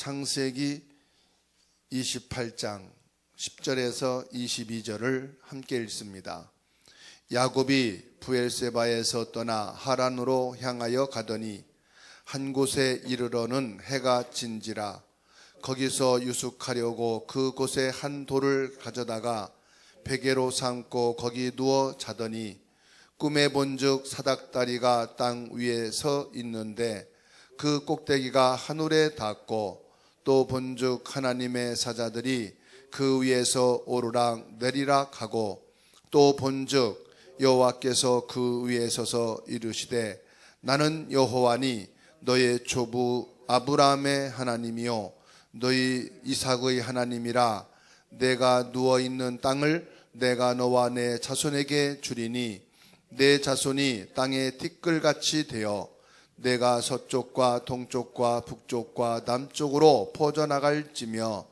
창세기 28장 10절에서 22절을 함께 읽습니다. 야곱이 브엘세바에서 떠나 하란으로 향하여 가더니 한 곳에 이르러는 해가 진지라. 거기서 유숙하려고 그곳에 한 돌을 가져다가 베개로 삼고 거기 누워 자더니 꿈에 본즉 사닥다리가 땅 위에 서 있는데 그 꼭대기가 하늘에 닿고 또 본즉 하나님의 사자들이 그 위에서 오르락 내리락 하고 또 본즉 여호와께서 그 위에 서서 이르시되 나는 여호와니 너의 조부 아브라함의 하나님이요 너희 이삭의 하나님이라. 내가 누워있는 땅을 내가 너와 내 자손에게 주리니 내 자손이 땅의 티끌같이 되어 내가 서쪽과 동쪽과 북쪽과 남쪽으로 퍼져나갈지며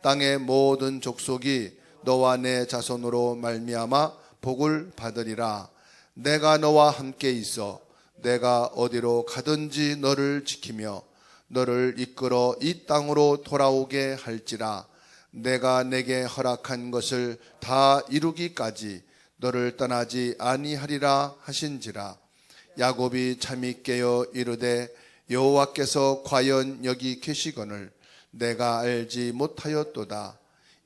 땅의 모든 족속이 너와 내 자손으로 말미암아 복을 받으리라. 내가 너와 함께 있어 내가 어디로 가든지 너를 지키며 너를 이끌어 이 땅으로 돌아오게 할지라. 내가 내게 허락한 것을 다 이루기까지 너를 떠나지 아니하리라 하신지라. 야곱이 잠이 깨어 이르되 여호와께서 과연 여기 계시거늘 내가 알지 못하였도다.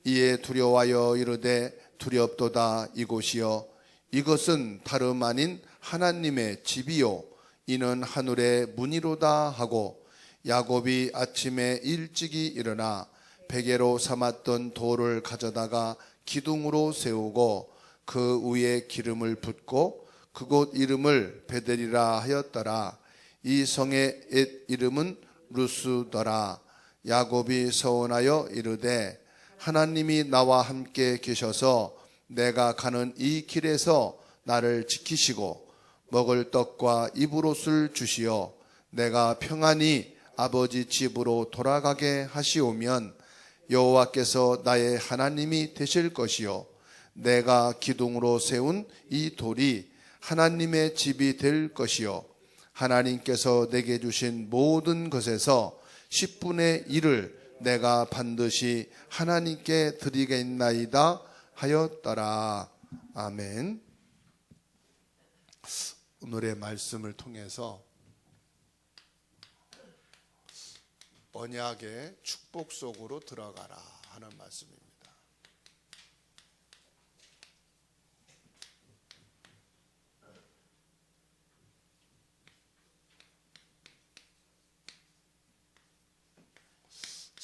이에 두려워하여 이르되 두렵도다. 이곳이여 이것은 다름 아닌 하나님의 집이요 이는 하늘의 문이로다 하고 야곱이 아침에 일찍이 일어나 베개로 삼았던 돌을 가져다가 기둥으로 세우고 그 위에 기름을 붓고 그곳 이름을 베델이라 하였더라. 이 성의 옛 이름은 루스더라. 야곱이 서원하여 이르되 하나님이 나와 함께 계셔서 내가 가는 이 길에서 나를 지키시고 먹을 떡과 입을 옷을 주시어 내가 평안히 아버지 집으로 돌아가게 하시오면 여호와께서 나의 하나님이 되실 것이요 내가 기둥으로 세운 이 돌이 하나님의 집이 될 것이요 하나님께서 내게 주신 모든 것에서 10분의 1을 내가 반드시 하나님께 드리겠나이다 하였더라. 아멘. 오늘의 말씀을 통해서 언약의 축복 속으로 들어가라 하는 말씀입니다.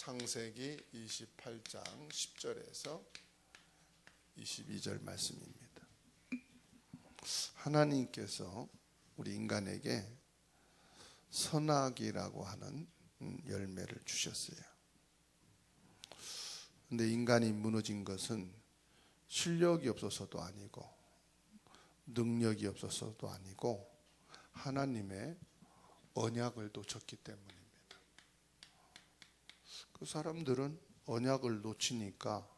창세기 28장 10절에서 22절 말씀입니다. 하나님께서 우리 인간에게 선악이라고 하는 열매를 주셨어요. 근데 인간이 무너진 것은 실력이 없어서도 아니고 능력이 없어서도 아니고 하나님의 언약을 놓쳤기 때문입니다. 그 사람들은 언약을 놓치니까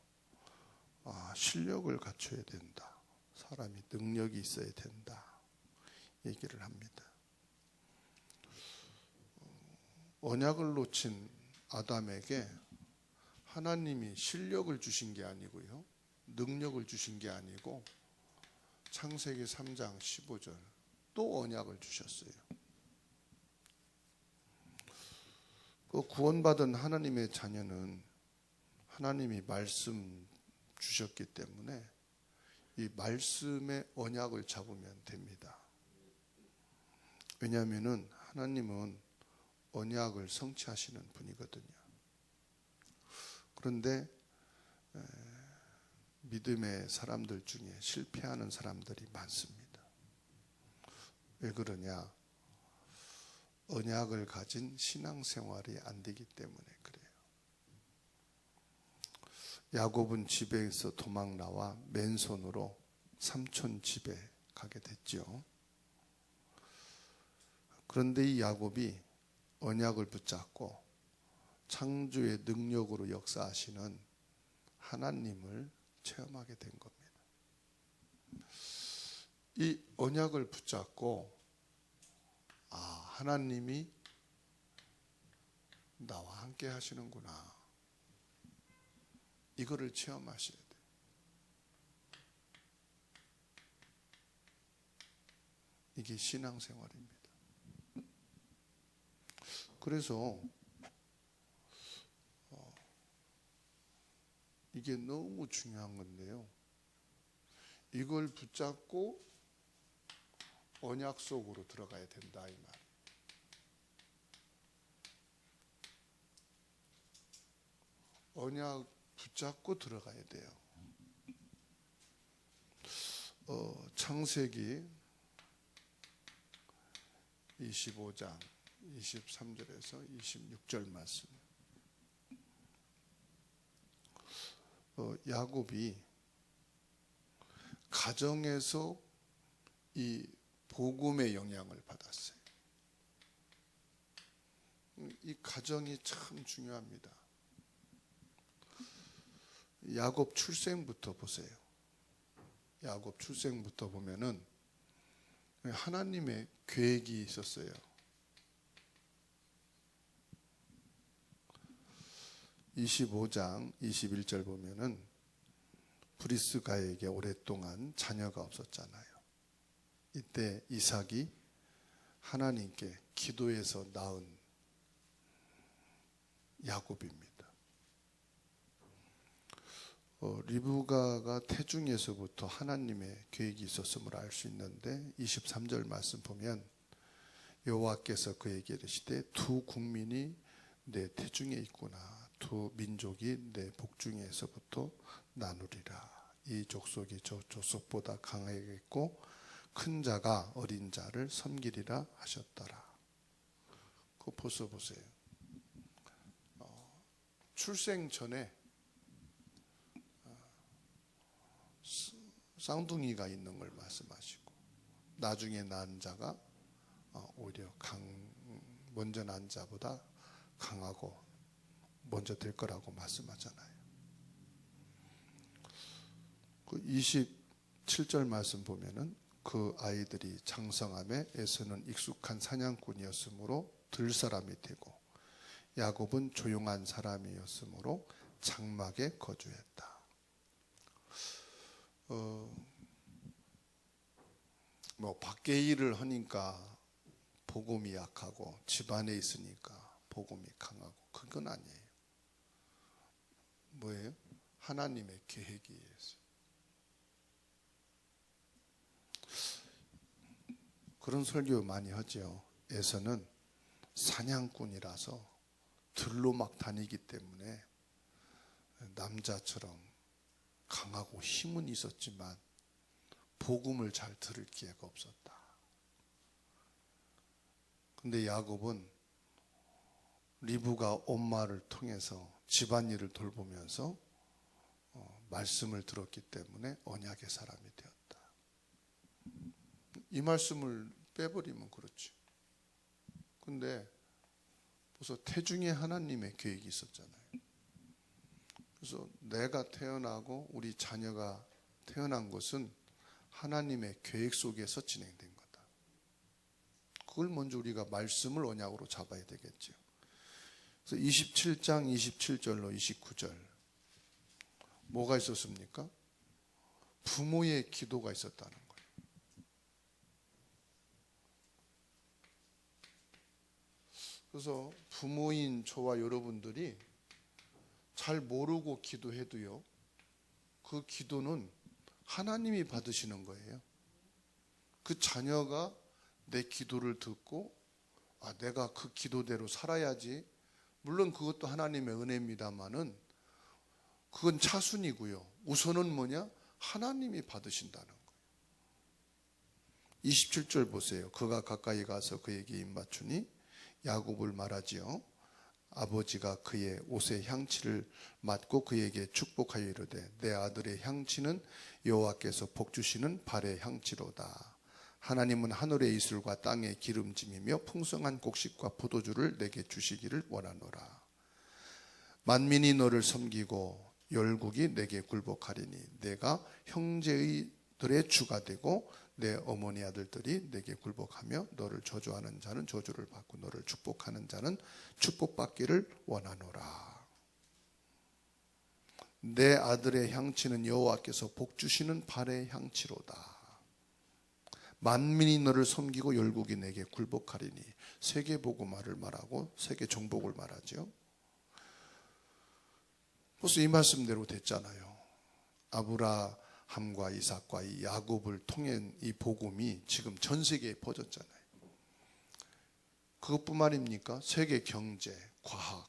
실력을 갖춰야 된다. 사람이 능력이 있어야 된다. 얘기를 합니다. 언약을 놓친 아담에게 하나님이 실력을 주신 게 아니고요. 능력을 주신 게 아니고 창세기 3장 15절 또 언약을 주셨어요. 그 구원받은 하나님의 자녀는 하나님이 말씀 주셨기 때문에 이 말씀의 언약을 잡으면 됩니다. 왜냐하면 하나님은 언약을 성취하시는 분이거든요. 그런데 믿음의 사람들 중에 실패하는 사람들이 많습니다. 왜 그러냐? 언약을 가진 신앙생활이 안 되기 때문에 그래요. 야곱은 집에서 도망 나와 맨손으로 삼촌 집에 가게 됐죠. 그런데 이 야곱이 언약을 붙잡고 창조의 능력으로 역사하시는 하나님을 체험하게 된 겁니다. 이 언약을 붙잡고 하나님이 나와 함께 하시는구나. 이거를 체험하셔야 돼요. 이게 신앙생활입니다. 그래서 이게 너무 중요한 건데요. 이걸 붙잡고 언약 속으로 들어가야 된다 이 말. 언약 붙잡고 들어가야 돼요. 창세기 25장 23절에서 26절 말씀. 야곱이 가정에서 이 복음의 영향을 받았어요. 이 가정이 참 중요합니다. 야곱 출생부터 보세요. 야곱 출생부터 보면은 하나님의 계획이 있었어요. 25장 21절 보면은 브리스가에게 오랫동안 자녀가 없었잖아요. 이때 이삭이 하나님께 기도해서 낳은 야곱입니다. 리브가가 태중에서부터 하나님의 계획이 있었음을 알 수 있는데 23절 말씀 보면 여호와께서 그에게 이르시되 두 국민이 내 태중에 있구나. 두 민족이 내 복중에서부터 나누리라. 이 족속이 저 족속보다 강하겠고 큰 자가 어린 자를 섬기리라 하셨더라. 그거 벌써 보세요. 출생 전에 쌍둥이가 있는 걸 말씀하시고 나중에 낳은 자가 오히려 먼저 낳은 자보다 강하고 먼저 될 거라고 말씀하잖아요. 그 27절 말씀 보면은 그 아이들이 장성함에 에서는 익숙한 사냥꾼이었으므로 들 사람이 되고 야곱은 조용한 사람이었으므로 장막에 거주했다. 밖에 일을 하니까 복음이 약하고 집안에 있으니까 복음이 강하고 그건 아니에요. 뭐예요? 하나님의 계획이 있어요. 그런 설교 많이 하죠. 에서는 사냥꾼이라서 들로 막 다니기 때문에 남자처럼 강하고 힘은 있었지만 복음을 잘 들을 기회가 없었다. 근데 야곱은 리브가 엄마를 통해서 집안일을 돌보면서 말씀을 들었기 때문에 언약의 사람이 되었다. 이 말씀을 빼버리면 그렇지. 근데 벌써 태중에 하나님의 계획이 있었잖아요. 그래서 내가 태어나고 우리 자녀가 태어난 것은 하나님의 계획 속에서 진행된 거다. 그걸 먼저 우리가 말씀을 언약으로 잡아야 되겠죠. 그래서 27장 27절로 29절 뭐가 있었습니까? 부모의 기도가 있었다는 거예요. 그래서 부모인 저와 여러분들이 잘 모르고 기도해도요, 그 기도는 하나님이 받으시는 거예요. 그 자녀가 내 기도를 듣고 내가 그 기도대로 살아야지. 물론 그것도 하나님의 은혜입니다마는 그건 차순이고요. 우선은 뭐냐? 하나님이 받으신다는 거예요. 27절 보세요. 그가 가까이 가서 그에게 입 맞추니 야곱을 말하지요. 아버지가 그의 옷의 향취를 맡고 그에게 축복하여 이르되 내 아들의 향취는 여호와께서 복주시는 발의 향취로다. 하나님은 하늘의 이슬과 땅의 기름짐이며 풍성한 곡식과 포도주를 내게 주시기를 원하노라. 만민이 너를 섬기고 열국이 내게 굴복하리니 내가 형제들의 주가 되고 내 어머니 아들들이 내게 굴복하며 너를 저주하는 자는 저주를 받고 너를 축복하는 자는 축복받기를 원하노라. 내 아들의 향치는 여호와께서 복 주시는 발의 향치로다. 만민이 너를 섬기고 열국이 내게 굴복하리니. 세계 복음화를 말하고 세계 정복을 말하죠. 벌써 이 말씀대로 됐잖아요. 아브라함과 이삭과 이 야곱을 통한 이 복음이 지금 전 세계에 퍼졌잖아요. 그것뿐만입니까? 세계 경제, 과학,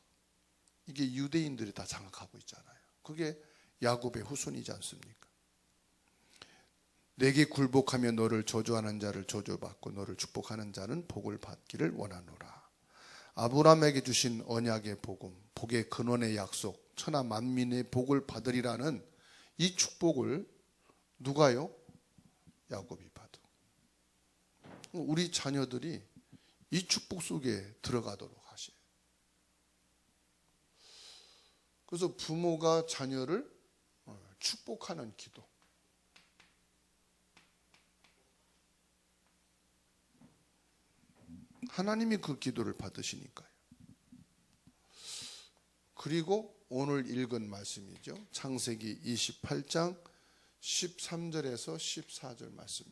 이게 유대인들이 다 장악하고 있잖아요. 그게 야곱의 후손이지 않습니까? 내게 굴복하며 너를 저주하는 자를 저주받고 너를 축복하는 자는 복을 받기를 원하노라. 아브라함에게 주신 언약의 복음, 복의 근원의 약속, 천하 만민의 복을 받으리라는 이 축복을 누가요? 야곱이 받은. 우리 자녀들이 이 축복 속에 들어가도록 하셔요. 그래서 부모가 자녀를 축복하는 기도. 하나님이 그 기도를 받으시니까요. 그리고 오늘 읽은 말씀이죠. 창세기 28장 13절에서 14절 말씀.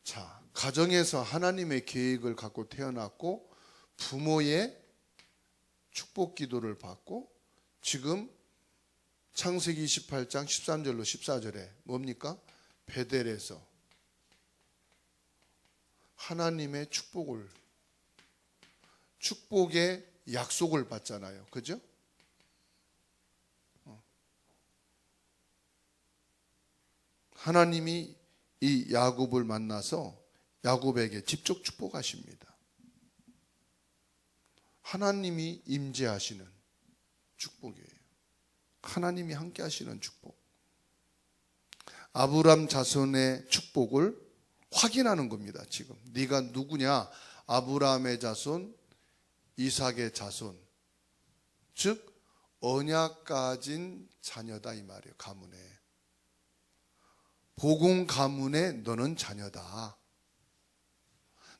자, 가정에서 하나님의 계획을 갖고 태어났고 부모의 축복 기도를 받고 지금 창세기 28장 13절로 14절에 뭡니까? 베델에서 하나님의 축복의 약속을 받잖아요. 그죠? 하나님이 이 야곱을 만나서 야곱에게 직접 축복하십니다. 하나님이 임재하시는 축복이에요. 하나님이 함께 하시는 축복. 아브람 자손의 축복을 확인하는 겁니다. 지금 네가 누구냐? 아브라함의 자손, 이삭의 자손, 즉 언약 가진 자녀다 이 말이에요. 가문에, 복음 가문에 너는 자녀다.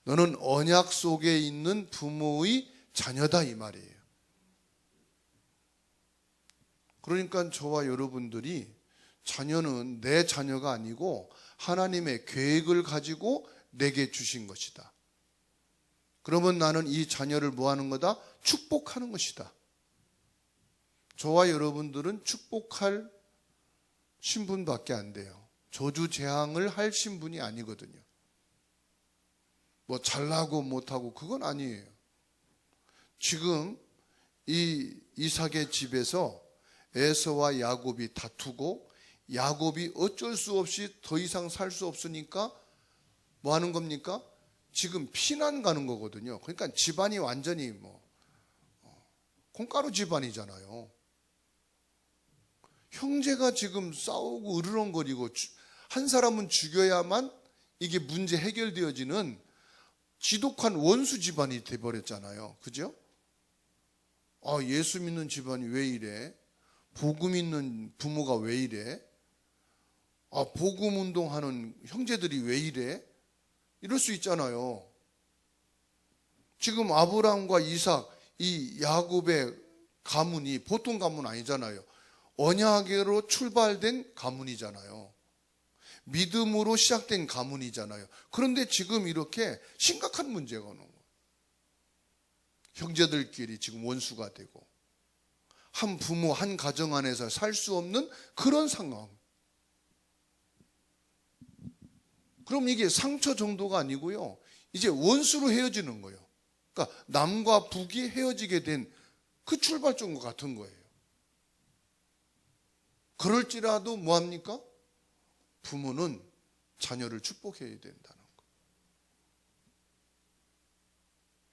너는 언약 속에 있는 부모의 자녀다 이 말이에요. 그러니까 저와 여러분들이 자녀는 내 자녀가 아니고 하나님의 계획을 가지고 내게 주신 것이다. 그러면 나는 이 자녀를 뭐 하는 거다? 축복하는 것이다. 저와 여러분들은 축복할 신분밖에 안 돼요. 저주재앙을 할 신분이 아니거든요. 뭐 잘나고 못하고 그건 아니에요. 지금 이 이삭의 집에서 에서와 야곱이 다투고 야곱이 어쩔 수 없이 더 이상 살 수 없으니까 뭐 하는 겁니까? 지금 피난 가는 거거든요. 그러니까 집안이 완전히 콩가루 집안이잖아요. 형제가 지금 싸우고 으르렁거리고 한 사람은 죽여야만 이게 문제 해결되어지는 지독한 원수 집안이 돼버렸잖아요. 그죠? 아, 예수 믿는 집안이 왜 이래? 복음 있는 부모가 왜 이래? 아, 복음 운동하는 형제들이 왜 이래? 이럴 수 있잖아요. 지금 아브라함과 이삭, 이 야곱의 가문이 보통 가문 아니잖아요. 언약으로 출발된 가문이잖아요. 믿음으로 시작된 가문이잖아요. 그런데 지금 이렇게 심각한 문제가 오는 거예요. 형제들끼리 지금 원수가 되고 한 부모, 한 가정 안에서 살 수 없는 그런 상황. 그럼 이게 상처 정도가 아니고요. 이제 원수로 헤어지는 거예요. 그러니까 남과 북이 헤어지게 된 그 출발점과 같은 거예요. 그럴지라도 뭐합니까? 부모는 자녀를 축복해야 된다는 거.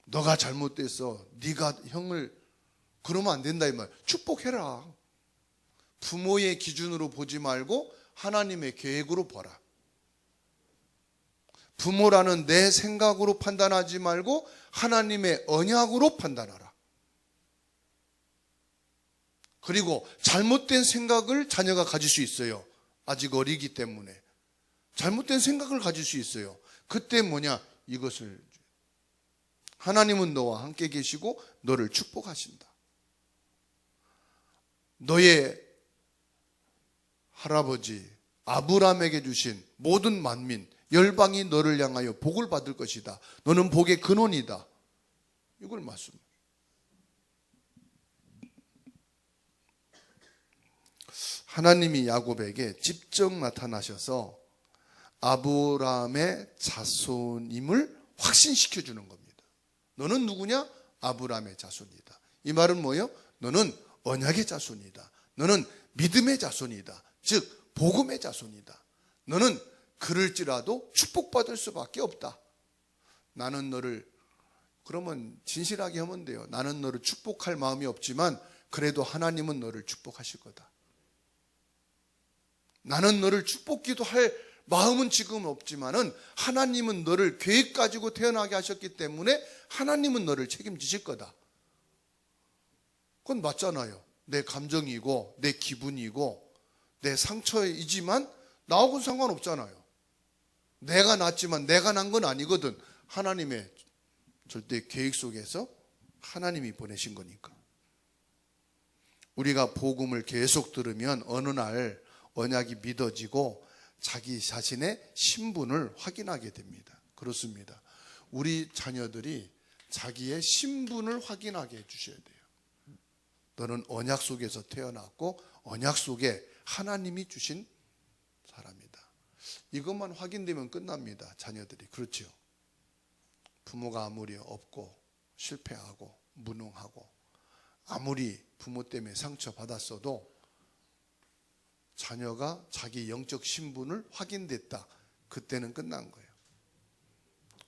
너가 잘못됐어. 네가 형을 그러면 안 된다 이 말. 축복해라. 부모의 기준으로 보지 말고 하나님의 계획으로 보라. 부모라는 내 생각으로 판단하지 말고 하나님의 언약으로 판단하라. 그리고 잘못된 생각을 자녀가 가질 수 있어요. 아직 어리기 때문에 잘못된 생각을 가질 수 있어요. 그때 뭐냐? 이것을 하나님은 너와 함께 계시고 너를 축복하신다. 너의 할아버지 아브라함에게 주신 모든 만민 열방이 너를 향하여 복을 받을 것이다. 너는 복의 근원이다. 이걸 말씀합니다. 하나님이 야곱에게 직접 나타나셔서 아브라함의 자손임을 확신시켜 주는 겁니다. 너는 누구냐? 아브라함의 자손이다. 이 말은 뭐예요? 너는 언약의 자손이다. 너는 믿음의 자손이다. 즉 복음의 자손이다. 너는 그럴지라도 축복받을 수밖에 없다. 나는 너를, 그러면 진실하게 하면 돼요. 나는 너를 축복할 마음이 없지만 그래도 하나님은 너를 축복하실 거다. 나는 너를 축복기도 할 마음은 지금 없지만은 하나님은 너를 계획 가지고 태어나게 하셨기 때문에 하나님은 너를 책임지실 거다. 그건 맞잖아요. 내 감정이고 내 기분이고 내 상처이지만 나하고는 상관없잖아요. 내가 낳았지만 내가 난 건 아니거든. 하나님의 절대 계획 속에서 하나님이 보내신 거니까. 우리가 복음을 계속 들으면 어느 날 언약이 믿어지고 자기 자신의 신분을 확인하게 됩니다. 그렇습니다. 우리 자녀들이 자기의 신분을 확인하게 해주셔야 돼요. 너는 언약 속에서 태어났고 언약 속에 하나님이 주신 사람이다. 이것만 확인되면 끝납니다. 자녀들이. 그렇죠. 부모가 아무리 없고 실패하고 무능하고 아무리 부모 때문에 상처받았어도 자녀가 자기 영적 신분을 확인됐다. 그때는 끝난 거예요.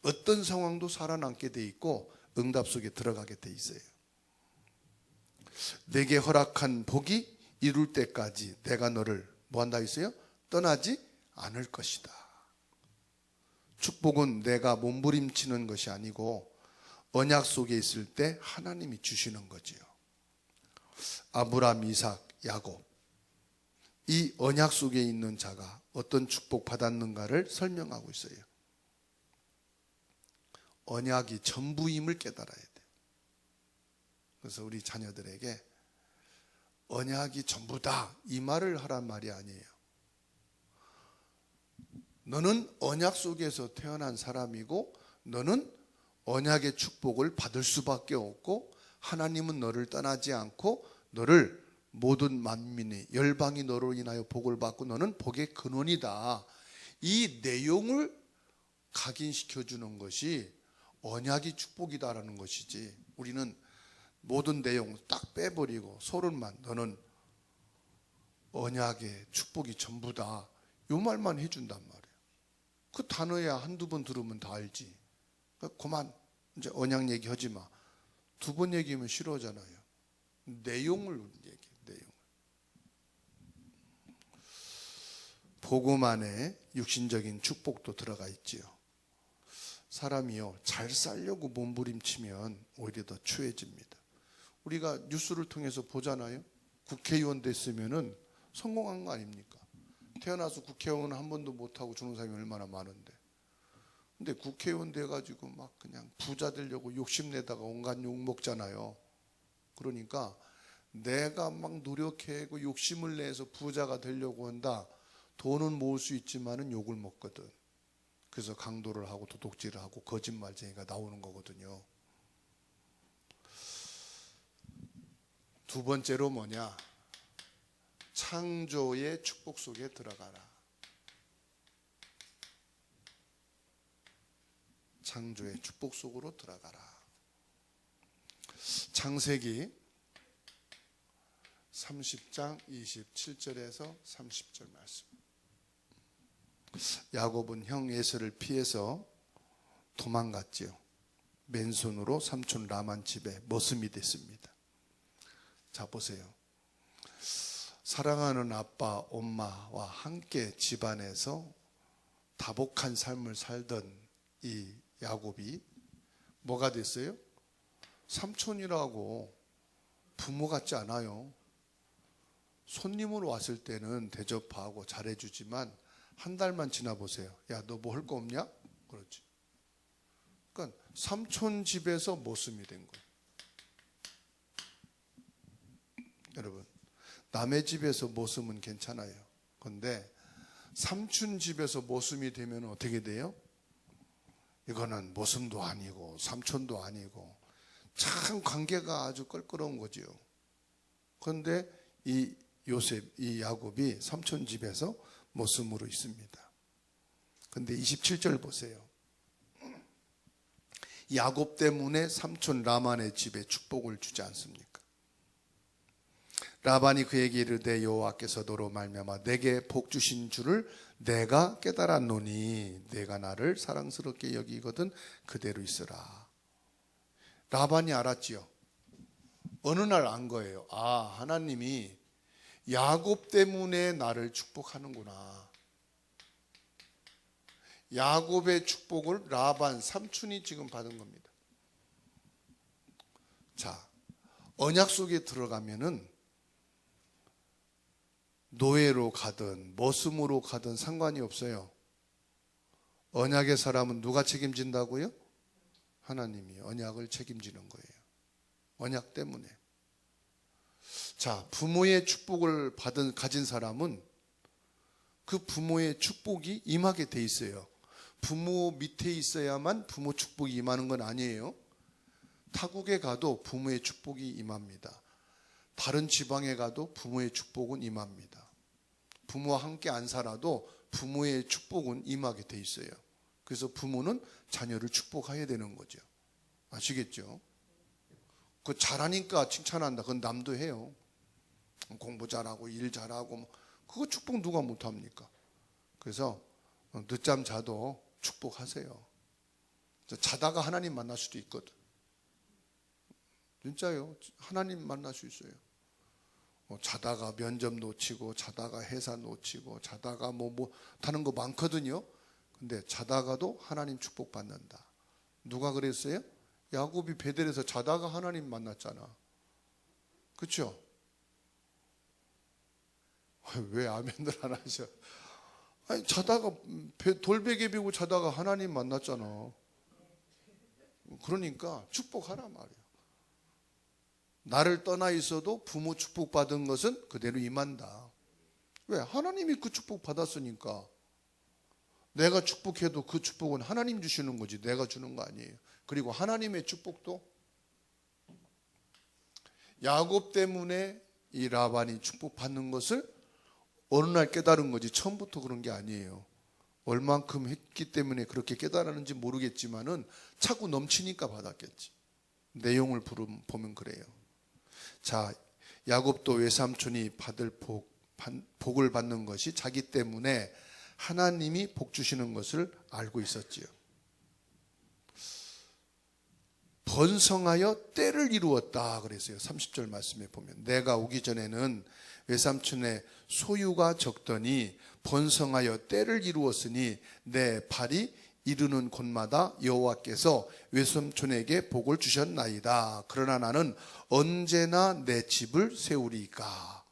어떤 상황도 살아남게 돼 있고 응답 속에 들어가게 돼 있어요. 내게 허락한 복이 이룰 때까지 내가 너를 뭐 한다 했어요? 떠나지 않을 것이다. 축복은 내가 몸부림치는 것이 아니고 언약 속에 있을 때 하나님이 주시는 거지요. 아브라함, 이삭, 야곱, 이 언약 속에 있는 자가 어떤 축복 받았는가를 설명하고 있어요. 언약이 전부임을 깨달아야 돼요. 그래서 우리 자녀들에게 언약이 전부다 이 말을 하란 말이 아니에요. 너는 언약 속에서 태어난 사람이고 너는 언약의 축복을 받을 수밖에 없고 하나님은 너를 떠나지 않고 너를 모든 만민의 열방이 너로 인하여 복을 받고 너는 복의 근원이다. 이 내용을 각인시켜 주는 것이 언약이 축복이다라는 것이지, 우리는 모든 내용 딱 빼버리고 서론만 너는 언약의 축복이 전부다 이 말만 해준단 말이에요. 그 단어야 한두 번 들으면 다 알지. 그만 이제 언약 얘기하지 마. 두 번 얘기하면 싫어하잖아요. 내용을 얘기해. 내용. 복음 안에 육신적인 축복도 들어가 있지요. 사람이요 잘 살려고 몸부림치면 오히려 더 추해집니다. 우리가 뉴스를 통해서 보잖아요. 국회의원 됐으면은 성공한 거 아닙니까? 태어나서 국회의원 한 번도 못하고 주는 사람이 얼마나 많은데. 근데 국회의원 돼가지고 막 그냥 부자 되려고 욕심내다가 온갖 욕 먹잖아요. 그러니까 내가 막 노력하고 욕심을 내서 부자가 되려고 한다. 돈은 모을 수 있지만은 욕을 먹거든. 그래서 강도를 하고 도둑질을 하고 거짓말쟁이가 나오는 거거든요. 두 번째로 뭐냐? 창조의 축복 속에 들어가라. 창조의 축복 속으로 들어가라. 창세기 30장 27절에서 30절 말씀. 야곱은 형 에서를 피해서 도망갔지요. 맨손으로 삼촌 라만 집에 머슴이 됐습니다. 자 보세요. 사랑하는 아빠, 엄마와 함께 집안에서 다복한 삶을 살던 이 야곱이 뭐가 됐어요? 삼촌이라고 부모 같지 않아요. 손님으로 왔을 때는 대접하고 잘해주지만 한 달만 지나 보세요. 야, 너 뭐 할 거 없냐? 그렇지. 그러니까 삼촌 집에서 모습이 된 거예요. 여러분, 남의 집에서 모습은 괜찮아요. 그런데 삼촌 집에서 모습이 되면 어떻게 돼요? 이거는 모습도 아니고 삼촌도 아니고 참 관계가 아주 껄끄러운 거지요. 그런데 이 요셉, 이 야곱이 삼촌 집에서 모습으로 있습니다. 그런데 27절 보세요. 야곱 때문에 삼촌 라반의 집에 축복을 주지 않습니까? 라반이 그에게 이르되 여호와께서 너로 말미암아 내게 복 주신 줄을 내가 깨달았노니 내가 나를 사랑스럽게 여기거든 그대로 있으라. 라반이 알았지요. 어느 날 안 거예요. 아, 하나님이 야곱 때문에 나를 축복하는구나. 야곱의 축복을 라반 삼촌이 지금 받은 겁니다. 자, 언약 속에 들어가면은 노예로 가든 머슴으로 가든 상관이 없어요. 언약의 사람은 누가 책임진다고요? 하나님이 언약을 책임지는 거예요. 언약 때문에. 자, 부모의 축복을 가진 사람은 그 부모의 축복이 임하게 돼 있어요. 부모 밑에 있어야만 부모 축복이 임하는 건 아니에요. 타국에 가도 부모의 축복이 임합니다. 다른 지방에 가도 부모의 축복은 임합니다. 부모와 함께 안 살아도 부모의 축복은 임하게 돼 있어요. 그래서 부모는 자녀를 축복해야 되는 거죠. 아시겠죠? 그 잘하니까 칭찬한다. 그건 남도 해요. 공부 잘하고 일 잘하고 그거 축복 누가 못합니까? 그래서 늦잠 자도 축복하세요. 자다가 하나님 만날 수도 있거든. 진짜요. 하나님 만날 수 있어요. 자다가 면접 놓치고 자다가 회사 놓치고 자다가 뭐 다른 거 많거든요. 근데 자다가도 하나님 축복 받는다. 누가 그랬어요? 야곱이 베델에서 자다가 하나님 만났잖아. 그렇죠? 왜 아멘들 안 하셔? 아니, 자다가 돌베개 비고 자다가 하나님 만났잖아. 그러니까 축복하란 말이야. 나를 떠나 있어도 부모 축복받은 것은 그대로 임한다. 왜? 하나님이 그 축복 받았으니까. 내가 축복해도 그 축복은 하나님 주시는 거지 내가 주는 거 아니에요. 그리고 하나님의 축복도 야곱 때문에 이 라반이 축복받는 것을 어느 날 깨달은 거지 처음부터 그런 게 아니에요. 얼만큼 했기 때문에 그렇게 깨달았는지 모르겠지만은 차고 넘치니까 받았겠지. 내용을 보면 그래요. 자, 야곱도 외삼촌이 받을 복을 받는 것이 자기 때문에 하나님이 복 주시는 것을 알고 있었지요. 번성하여 때를 이루었다 그랬어요. 30절 말씀에 보면 내가 오기 전에는 외삼촌의 소유가 적더니 번성하여 때를 이루었으니 내 발이 이르는 곳마다 여호와께서 외삼촌에게 복을 주셨나이다. 그러나 나는 언제나 내 집을 세우리까.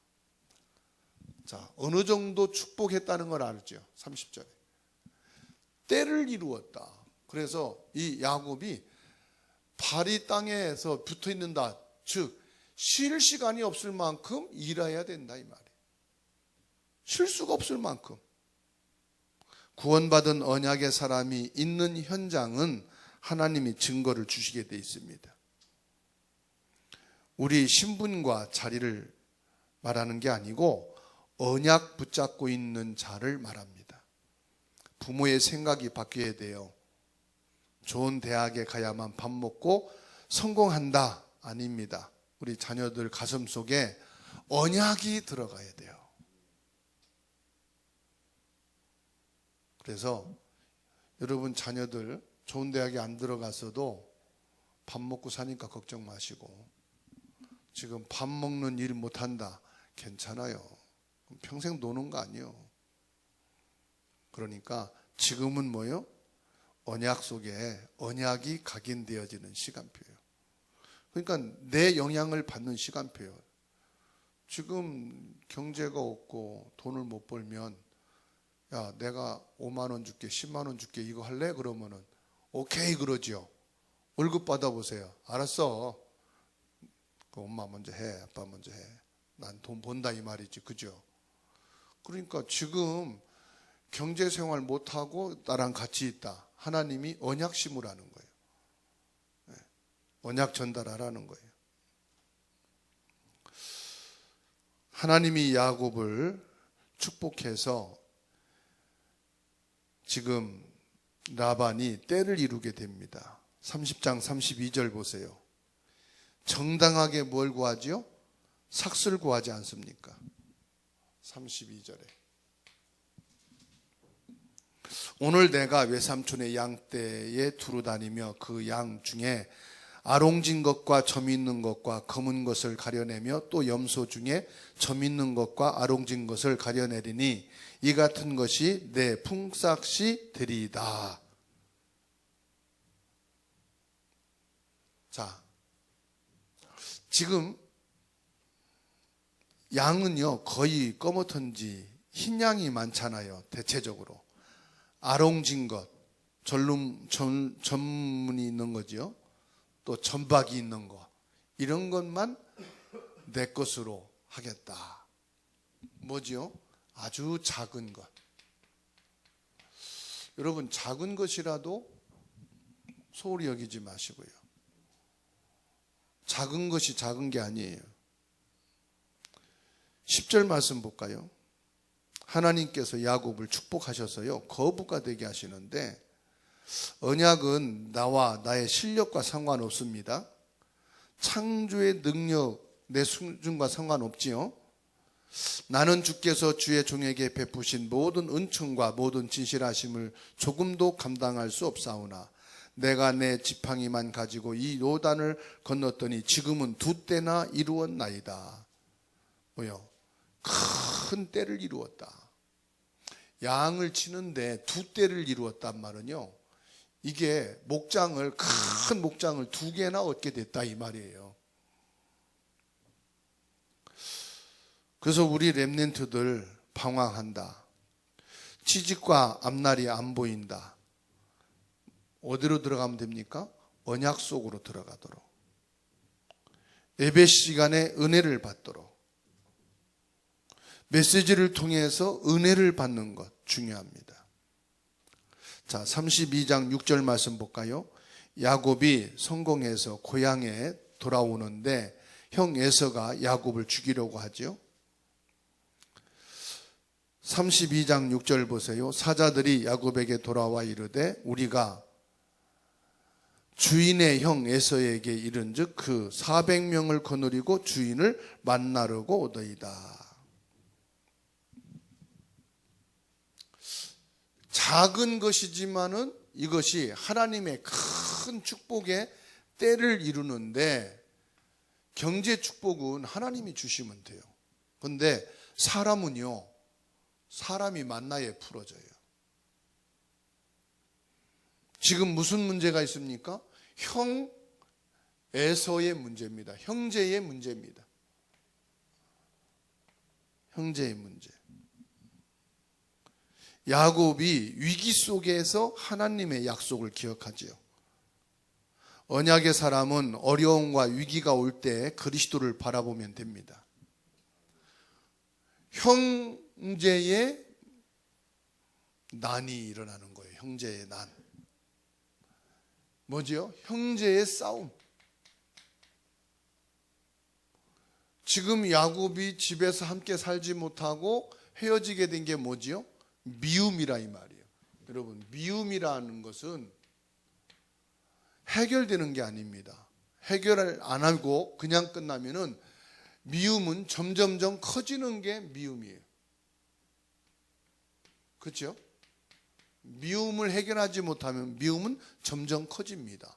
자, 어느 정도 축복했다는 걸 알죠. 30절에 때를 이루었다. 그래서 이 야곱이 발이 땅에서 붙어 있는다. 즉 쉴 시간이 없을 만큼 일해야 된다 이 말이에요. 쉴 수가 없을 만큼. 구원받은 언약의 사람이 있는 현장은 하나님이 증거를 주시게 돼 있습니다. 우리 신분과 자리를 말하는 게 아니고 언약 붙잡고 있는 자를 말합니다. 부모의 생각이 바뀌어야 돼요. 좋은 대학에 가야만 밥 먹고 성공한다. 아닙니다. 우리 자녀들 가슴 속에 언약이 들어가야 돼요. 그래서 여러분 자녀들 좋은 대학에 안 들어갔어도 밥 먹고 사니까 걱정 마시고 지금 밥 먹는 일 못한다. 괜찮아요. 평생 노는 거 아니에요. 그러니까 지금은 뭐요? 언약 속에 언약이 각인되어지는 시간표예요. 그러니까 내 영향을 받는 시간표예요. 지금 경제가 없고 돈을 못 벌면 야, 내가 5만 원 줄게, 10만 원 줄게, 이거 할래? 그러면은 오케이 그러죠. 월급 받아보세요. 알았어. 그 엄마 먼저 해, 아빠 먼저 해. 난 돈 번다 이 말이지, 그죠? 그러니까 지금 경제 생활 못 하고 나랑 같이 있다. 하나님이 언약 심으라는 거예요. 언약 전달하라는 거예요. 하나님이 야곱을 축복해서 지금 라반이 때를 이루게 됩니다. 30장 32절 보세요. 정당하게 뭘 구하지요? 삭슬 구하지 않습니까? 32절에 오늘 내가 외삼촌의 양떼에 두루 다니며 그 양 중에 아롱진 것과 점 있는 것과 검은 것을 가려내며 또 염소 중에 점 있는 것과 아롱진 것을 가려내리니 이 같은 것이 내 품삯이 되리이다. 자, 지금 양은요 거의 검어턴지 흰 양이 많잖아요. 대체적으로 아롱진 것, 전문이 있는 거죠. 또 점박이 있는 거, 이런 것만 내 것으로 하겠다. 뭐지요? 아주 작은 것. 여러분, 작은 것이라도 소홀히 여기지 마시고요. 작은 것이 작은 게 아니에요. 10절 말씀 볼까요? 하나님께서 야곱을 축복하셔서요 거부가 되게 하시는데, 언약은 나와 나의 실력과 상관없습니다. 창조의 능력, 내 수준과 상관없지요. 나는 주께서 주의 종에게 베푸신 모든 은총과 모든 진실하심을 조금도 감당할 수 없사오나 내가 내 지팡이만 가지고 이 요단을 건넜더니 지금은 2때나 이루었나이다. 뭐요? 큰 때를 이루었다. 양을 치는데 2때를 이루었단 말은요, 이게 큰 목장을 2개나 얻게 됐다 이 말이에요. 그래서 우리 렘넌트들 방황한다. 취직과 앞날이 안 보인다. 어디로 들어가면 됩니까? 언약 속으로 들어가도록, 예배 시간에 은혜를 받도록, 메시지를 통해서 은혜를 받는 것 중요합니다. 자, 32장 6절 말씀 볼까요? 야곱이 성공해서 고향에 돌아오는데 형 에서가 야곱을 죽이려고 하죠. 32장 6절 보세요. 사자들이 야곱에게 돌아와 이르되 우리가 주인의 형 에서에게 이른즉 그 400명을 거느리고 주인을 만나려고 오더이다. 작은 것이지만은 이것이 하나님의 큰 축복의 때를 이루는데, 경제 축복은 하나님이 주시면 돼요. 그런데 사람은요, 사람이 만나야 풀어져요. 지금 무슨 문제가 있습니까? 형 에서의 문제입니다. 형제의 문제입니다. 형제의 문제. 야곱이 위기 속에서 하나님의 약속을 기억하지요. 언약의 사람은 어려움과 위기가 올 때 그리스도를 바라보면 됩니다. 형제의 난이 일어나는 거예요. 형제의 난. 뭐지요? 형제의 싸움. 지금 야곱이 집에서 함께 살지 못하고 헤어지게 된 게 뭐지요? 미움이라 이 말이에요. 여러분, 미움이라는 것은 해결되는 게 아닙니다. 해결을 안 하고 그냥 끝나면은 미움은 점점점 커지는 게 미움이에요. 그렇죠? 미움을 해결하지 못하면 미움은 점점 커집니다.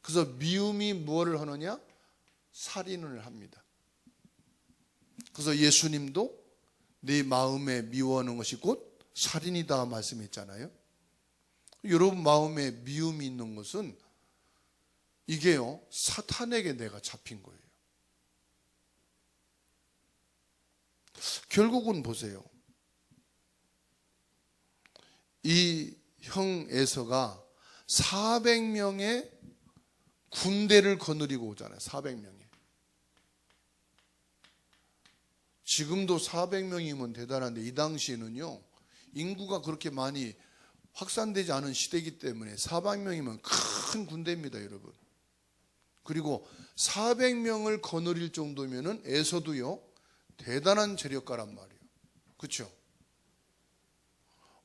그래서 미움이 무엇을 하느냐? 살인을 합니다. 그래서 예수님도 네 마음에 미워하는 것이 곧 살인이다 말씀했잖아요. 여러분 마음에 미움이 있는 것은 이게요, 사탄에게 내가 잡힌 거예요. 결국은 보세요. 이 형 에서가 400명의 군대를 거느리고 오잖아요. 400명이. 지금도 400명이면 대단한데 이 당시에는요, 인구가 그렇게 많이 확산되지 않은 시대이기 때문에 400명이면 큰 군대입니다, 여러분. 그리고 400명을 거느릴 정도면은 에서도요, 대단한 재력가란 말이에요. 그렇죠?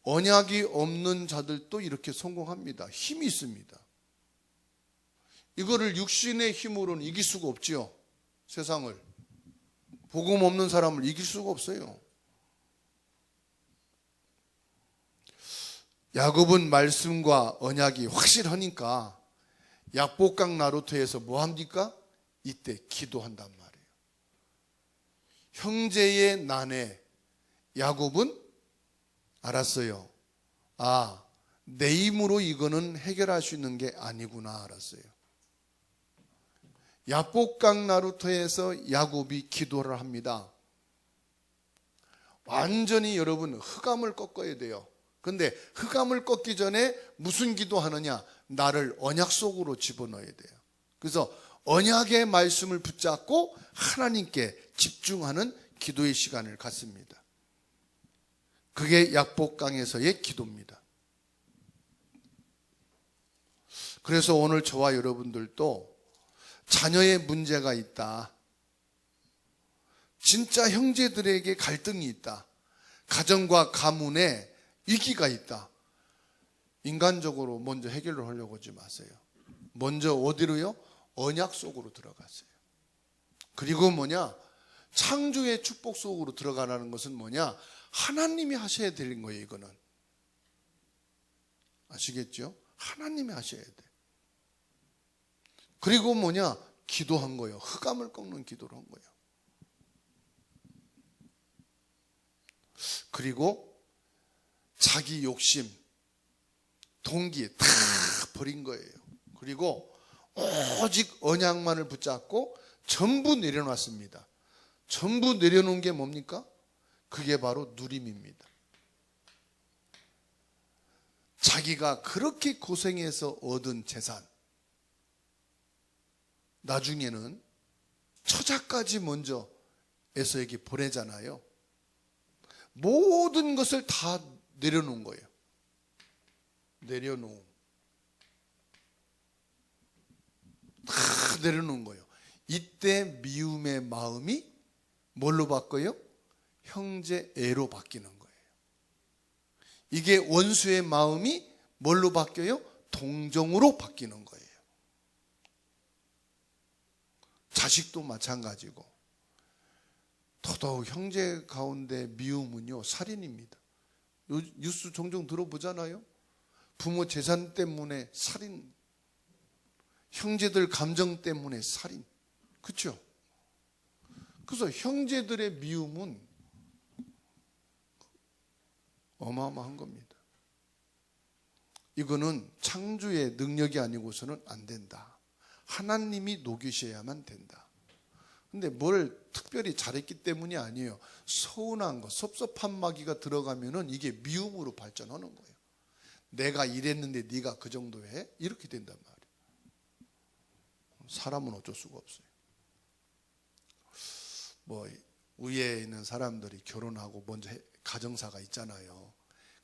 언약이 없는 자들도 이렇게 성공합니다. 힘이 있습니다. 이거를 육신의 힘으로는 이길 수가 없지요. 세상을. 복음 없는 사람을 이길 수가 없어요. 야곱은 말씀과 언약이 확실하니까 약복강 나루터에서 뭐 합니까? 이때 기도한단 말이에요. 형제의 난에 야곱은 알았어요. 아, 내 힘으로 이거는 해결할 수 있는 게 아니구나 알았어요. 야복강 나루터에서 야곱이 기도를 합니다. 완전히 여러분 흑암을 꺾어야 돼요. 근데 흑암을 꺾기 전에 무슨 기도하느냐? 나를 언약 속으로 집어넣어야 돼요. 그래서 언약의 말씀을 붙잡고 하나님께 집중하는 기도의 시간을 갖습니다. 그게 약복강에서의 기도입니다. 그래서 오늘 저와 여러분들도 자녀의 문제가 있다. 진짜 형제들에게 갈등이 있다. 가정과 가문에 위기가 있다. 인간적으로 먼저 해결을 하려고 하지 마세요. 먼저 어디로요? 언약 속으로 들어가세요. 그리고 창조의 축복 속으로 들어가라는 것은 하나님이 하셔야 되는 거예요, 이거는. 아시겠죠? 하나님이 하셔야 돼. 그리고 기도한 거예요. 흑암을 꺾는 기도를 한 거예요. 그리고 자기 욕심, 동기 다 버린 거예요. 그리고 오직 언약만을 붙잡고 전부 내려놨습니다. 전부 내려놓은 게 뭡니까? 그게 바로 누림입니다. 자기가 그렇게 고생해서 얻은 재산, 나중에는 처자까지 먼저 에서에게 보내잖아요. 모든 것을 다 내려놓은 거예요. 다 내려놓은 거예요. 이때 미움의 마음이 뭘로 바뀌어요? 형제애로 바뀌는 거예요. 이게 원수의 마음이 뭘로 바뀌어요? 동정으로 바뀌는 거예요. 자식도 마찬가지고. 더더욱 형제 가운데 미움은요, 살인입니다. 뉴스 종종 들어보잖아요. 부모 재산 때문에 살인, 형제들 감정 때문에 살인. 그렇죠? 그래서 형제들의 미움은 어마어마한 겁니다. 이거는 창조의 능력이 아니고서는 안 된다. 하나님이 녹이셔야만 된다. 근데 뭘 특별히 잘했기 때문이 아니에요. 서운한 거, 섭섭한 마귀가 들어가면은 이게 미움으로 발전하는 거예요. 내가 이랬는데 네가 그 정도 해? 이렇게 된단 말이에요. 사람은 어쩔 수가 없어요. 위에 있는 사람들이 결혼하고 먼저 가정사가 있잖아요.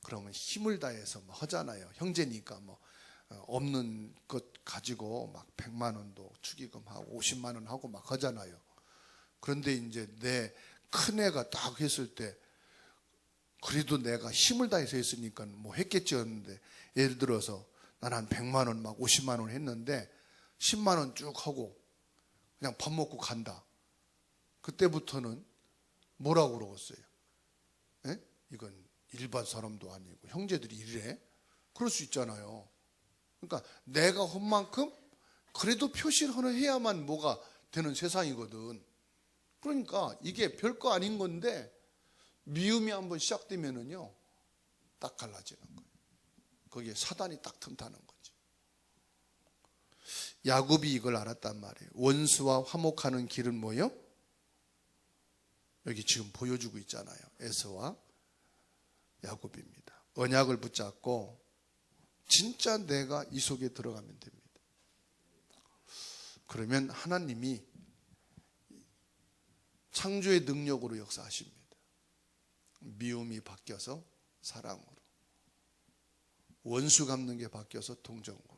그러면 힘을 다해서 하잖아요. 형제니까 없는 것 가지고 막 100만 원도 축의금하고 50만 원 하고 막 하잖아요. 그런데 이제 내 큰애가 딱 했을 때 그래도 내가 힘을 다해서 했으니까 했겠지 했는데, 예를 들어서 난 한 100만 원 막 50만 원 했는데 10만 원 쭉 하고 그냥 밥 먹고 간다. 그때부터는 뭐라고 그러겠어요? 에? 이건 일반 사람도 아니고 형제들이 이래? 그럴 수 있잖아요. 그러니까 내가 한 만큼 그래도 표시를 해야만 뭐가 되는 세상이거든. 그러니까 이게 별거 아닌 건데 미움이 한번 시작되면은요, 딱 갈라지는 거예요. 거기에 사단이 딱 틈타는 거죠. 야곱이 이걸 알았단 말이에요. 원수와 화목하는 길은 뭐예요? 여기 지금 보여주고 있잖아요. 에서와 야곱입니다. 언약을 붙잡고 진짜 내가 이 속에 들어가면 됩니다. 그러면 하나님이 창조의 능력으로 역사하십니다. 미움이 바뀌어서 사랑으로, 원수 갚는 게 바뀌어서 동정으로.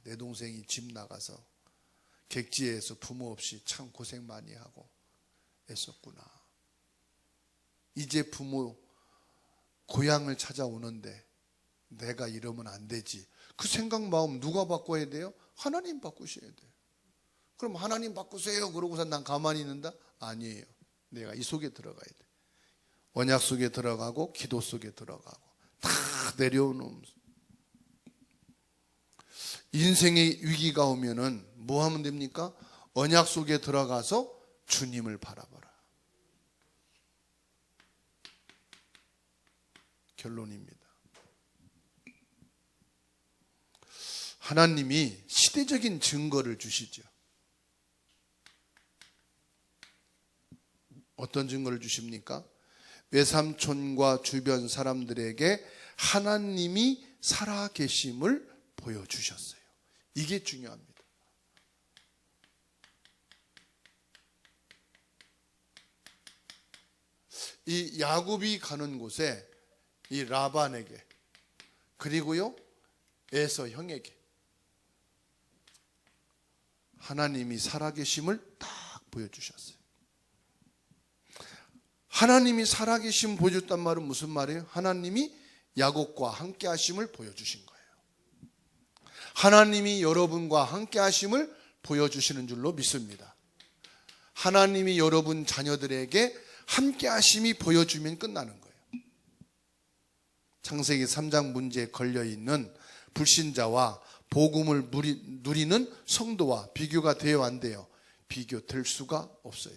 내 동생이 집 나가서 객지에서 부모 없이 참 고생 많이 하고 애썼구나. 이제 부모 고향을 찾아오는데 내가 이러면 안 되지. 그 생각 마음 누가 바꿔야 돼요? 하나님 바꾸셔야 돼요. 그럼 하나님 바꾸세요 그러고서 난 가만히 있는다? 아니에요. 내가 이 속에 들어가야 돼. 언약 속에 들어가고 기도 속에 들어가고 다 내려오는. 인생의 위기가 오면은 뭐 하면 됩니까? 언약 속에 들어가서 주님을 바라봐라. 결론입니다. 하나님이 시대적인 증거를 주시죠. 어떤 증거를 주십니까? 외삼촌과 주변 사람들에게 하나님이 살아계심을 보여주셨어요. 이게 중요합니다. 이 야곱이 가는 곳에 이 라반에게 그리고요 에서 형에게 하나님이 살아계심을 딱 보여주셨어요. 하나님이 살아계심 보여줬단 말은 무슨 말이에요? 하나님이 야곱과 함께 하심을 보여주신 거예요. 하나님이 여러분과 함께 하심을 보여주시는 줄로 믿습니다. 하나님이 여러분 자녀들에게 함께 하심이 보여주면 끝나는 거예요. 창세기 3장 문제에 걸려있는 불신자와 복음을 누리는 성도와 비교가 돼요, 안 돼요? 비교될 수가 없어요.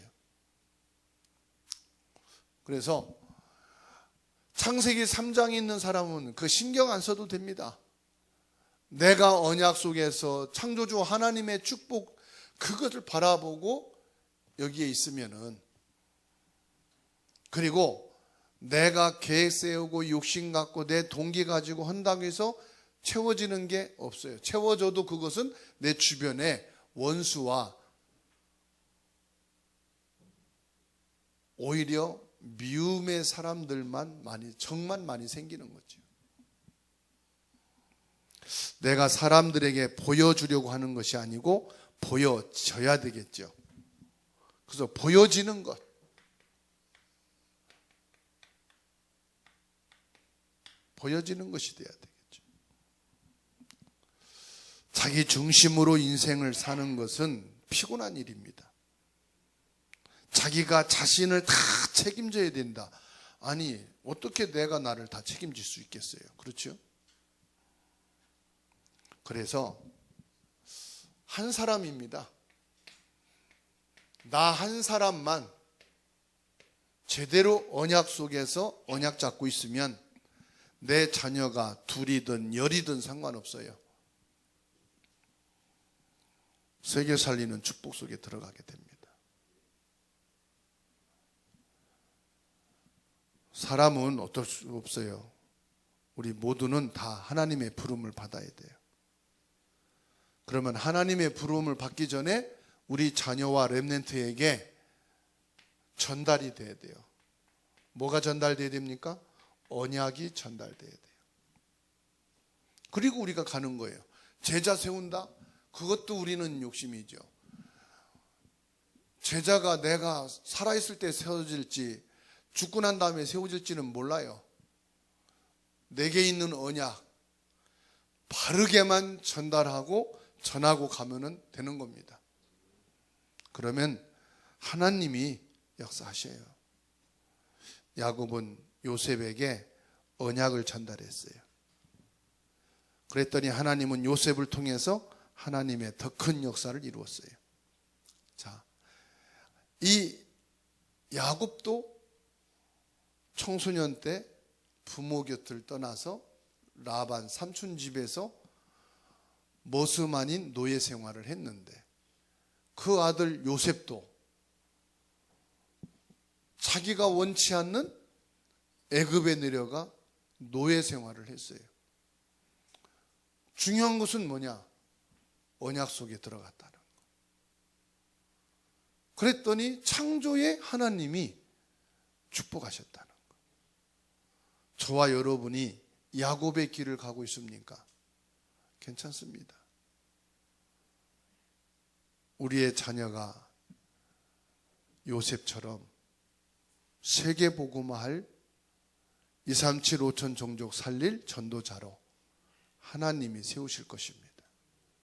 그래서 창세기 3장에 있는 사람은 그 신경 안 써도 됩니다. 내가 언약 속에서 창조주 하나님의 축복 그것을 바라보고 여기에 있으면은, 그리고 내가 계획 세우고 욕심 갖고 내 동기 가지고 한다고 해서 채워지는 게 없어요. 채워져도 그것은 내 주변에 원수와 오히려 미움의 사람들만 정말 많이 생기는 거죠. 내가 사람들에게 보여주려고 하는 것이 아니고 보여져야 되겠죠. 그래서 보여지는 것, 보여지는 것이 돼야 되겠죠. 자기 중심으로 인생을 사는 것은 피곤한 일입니다. 자기가 자신을 다 책임져야 된다. 아니, 어떻게 내가 나를 다 책임질 수 있겠어요? 그렇죠? 그래서 한 사람입니다. 나 한 사람만 제대로 언약 속에서 언약 잡고 있으면 내 자녀가 둘이든 열이든 상관없어요. 세계 살리는 축복 속에 들어가게 됩니다. 사람은 어떨 수 없어요. 우리 모두는 다 하나님의 부름을 받아야 돼요. 그러면 하나님의 부름을 받기 전에 우리 자녀와 렘넌트에게 전달이 돼야 돼요. 뭐가 전달돼야 됩니까? 언약이 전달돼야 돼요. 그리고 우리가 가는 거예요. 제자 세운다? 그것도 우리는 욕심이죠. 제자가 내가 살아있을 때 세워질지 죽고 난 다음에 세워질지는 몰라요. 내게 있는 언약 바르게만 전달하고 전하고 가면 되는 겁니다. 그러면 하나님이 역사하셔요. 야곱은 요셉에게 언약을 전달했어요. 그랬더니 하나님은 요셉을 통해서 하나님의 더 큰 역사를 이루었어요. 자, 이 야곱도 청소년 때 부모 곁을 떠나서 라반 삼촌 집에서 머슴 아닌 노예 생활을 했는데 그 아들 요셉도 자기가 원치 않는 애굽에 내려가 노예 생활을 했어요. 중요한 것은 뭐냐? 언약 속에 들어갔다는 거. 그랬더니 창조의 하나님이 축복하셨다는 거. 저와 여러분이 야곱의 길을 가고 있습니까? 괜찮습니다. 우리의 자녀가 요셉처럼 세계 복음화할 237 5천 종족 살릴 전도자로 하나님이 세우실 것입니다.